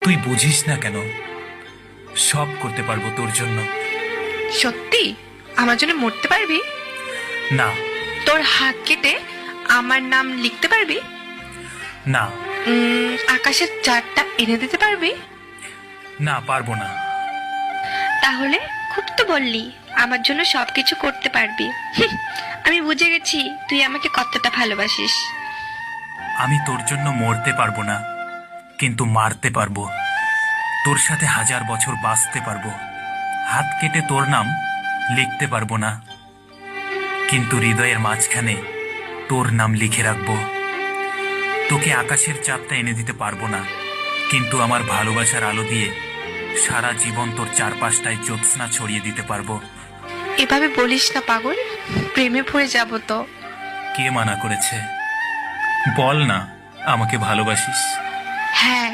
তুই বুঝিস না কেন? সব করতে পারবো তোর জন্য। সত্যি আমার জন্য মরতে পারবি? না। তোর হাত কেটে আমার নাম লিখতে পারবি? না। আকাশের চাঁদটা এনে দিতে পারবি? না, পারবো না। তাহলে খুব তো বললি আমার জন্য সবকিছু করতে পারবি। আমি বুঝে গেছি তুই আমাকে কতটা ভালোবাসিস। আমি তোর জন্য মরতে পারবো না, কিন্তু মারতে পারবো। তোর সাথে 1000 বছর বাঁচতে পারবো। হাত কেটে তোর নাম লিখতে পারবো না, কিন্তু হৃদয়ের মাঝখানে তোর নাম লিখে রাখবো। তোকে আকাশের চাঁদটা এনে দিতে পারবো না, কিন্তু আমার ভালোবাসার আলো দিয়ে সারা জীবন তোর চারপাশটায় জ্যোৎস্না ছড়িয়ে দিতে পারবো। এভাবে বলিস না পাগল, প্রেমে পড়ে যাব তো। কে মানা করেছে? বল না, আমাকে ভালোবাসিস। হ্যাঁ,